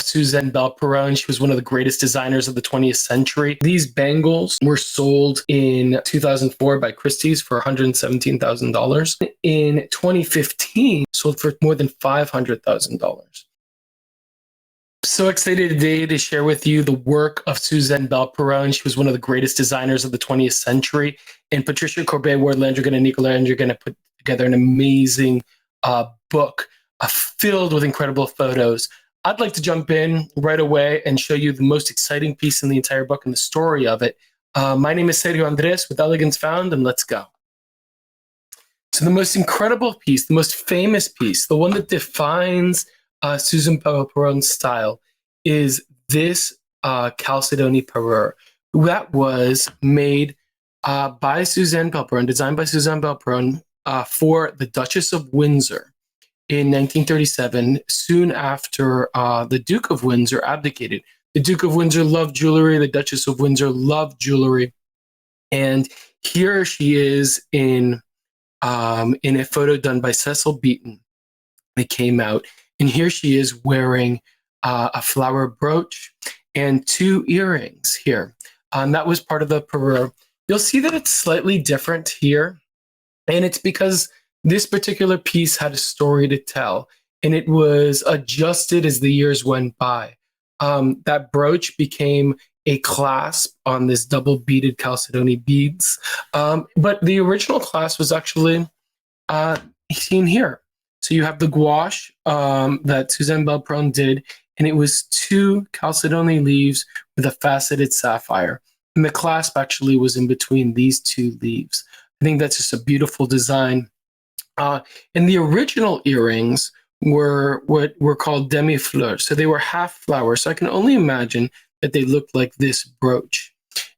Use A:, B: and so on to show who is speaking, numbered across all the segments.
A: Suzanne Belperron. She was one of the greatest designers of the 20th century. These bangles were sold in 2004 by Christie's for $117,000. In 2015, sold for more than $500,000. So excited today to share with you the work of Suzanne Belperron. She was one of the greatest designers of the 20th century. And Patricia, Corbett, Landrigan, and Nico are going to put together an amazing book filled with incredible photos. I'd like to jump in right away and show you the most exciting piece in the entire book and the story of it. My name is Sergio Andres with Elegance Found, and let's go. So the most incredible piece, the most famous piece, the one that defines Suzanne Belperron's style is this Chalcedony parure that was made by Suzanne Belperron, designed by Suzanne Belperron for the Duchess of Windsor in 1937, soon after the Duke of Windsor abdicated. The Duke of Windsor loved jewelry. The Duchess of Windsor loved jewelry. And here she is in a photo done by Cecil Beaton. It came out. And here she is wearing a flower brooch and two earrings here. That was part of the parure. You'll see that it's slightly different here. And it's because this particular piece had a story to tell. And it was adjusted as the years went by. That brooch became a clasp on this double beaded Chalcedony beads. But the original clasp was actually seen here. So you have the gouache that Suzanne Belperron did, and it was two Chalcedony leaves with a faceted sapphire. And the clasp actually was in between these two leaves. I think that's just a beautiful design. And the original earrings were what were called demi-fleurs. So they were half flowers. So I can only imagine that they looked like this brooch.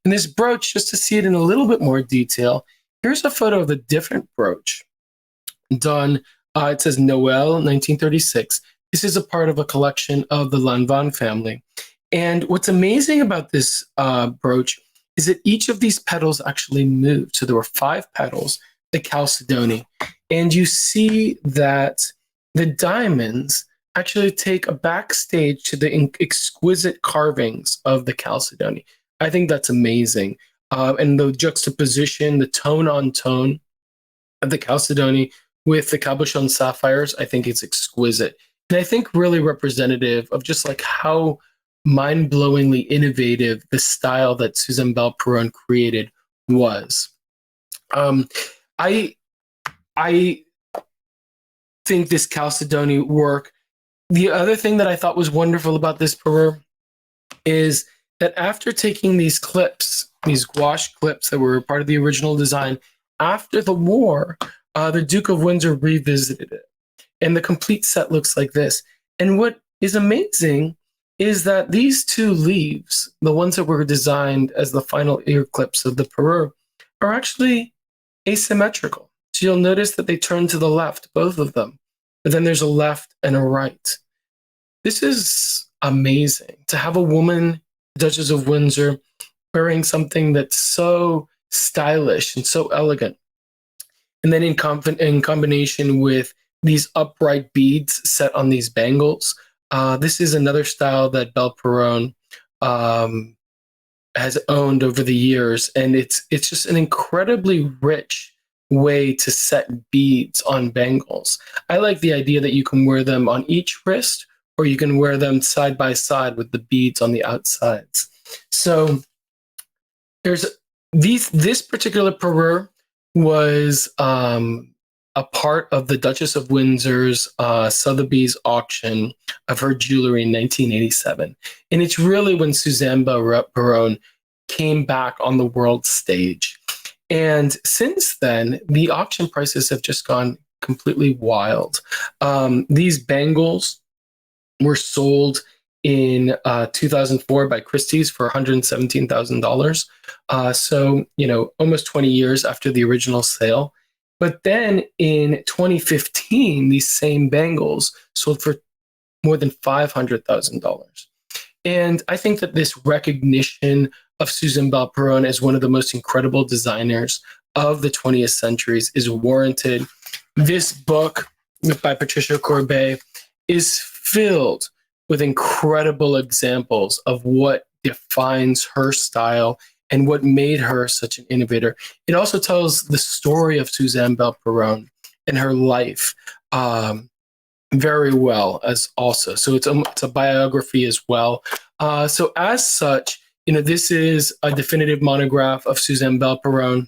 A: And this brooch, just to see it in a little bit more detail, here's a photo of the different brooch done. It says Noel, 1936. This is a part of a collection of the Landrigan family. And what's amazing about this brooch is that each of these petals actually moved. So there were 5 petals, the Chalcedony. And you see that the diamonds actually take a backstage to the exquisite carvings of the Chalcedony. I think that's amazing. And the juxtaposition, the tone on tone of the Chalcedony with the cabochon sapphires, I think it's exquisite. And I think really representative of just like how mind-blowingly innovative the style that Suzanne Belperron created was. I think this Chalcedony work, the other thing that I thought was wonderful about this parure is that after taking these clips, these gouache clips that were part of the original design, after the war, the Duke of Windsor revisited it. And the complete set looks like this. And what is amazing is that these two leaves, the ones that were designed as the final ear clips of the parure, are actually asymmetrical. So you'll notice that they turn to the left, both of them. But then there's a left and a right. This is amazing to have a woman, Duchess of Windsor, wearing something that's so stylish and so elegant. And then in combination with these upright beads set on these bangles, this is another style that Belperron has owned over the years. And it's just an incredibly rich way to set beads on bangles. I like the idea that you can wear them on each wrist, or you can wear them side by side with the beads on the outsides. So there's this particular parure was a part of the Duchess of Windsor's Sotheby's auction of her jewelry in 1987. And it's really when Suzanne Belperron came back on the world stage. And since then, the auction prices have just gone completely wild. These bangles were sold in 2004 by Christie's for $117,000. So, almost 20 years after the original sale. But then in 2015, these same bangles sold for more than $500,000. And I think that this recognition of Suzanne Belperron as one of the most incredible designers of the 20th centuries is warranted. This book by Patricia Corbett is filled with incredible examples of what defines her style and what made her such an innovator. It also tells the story of Suzanne Belperron and her life very well as also. So it's a biography as well. So as such, this is a definitive monograph of Suzanne Belperron.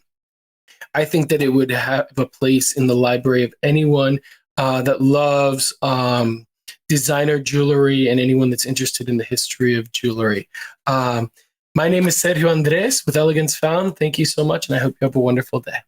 A: I think that it would have a place in the library of anyone that loves designer jewelry and anyone that's interested in the history of jewelry. My name is Sergio Andres with Elegance Found. Thank you so much, and I hope you have a wonderful day.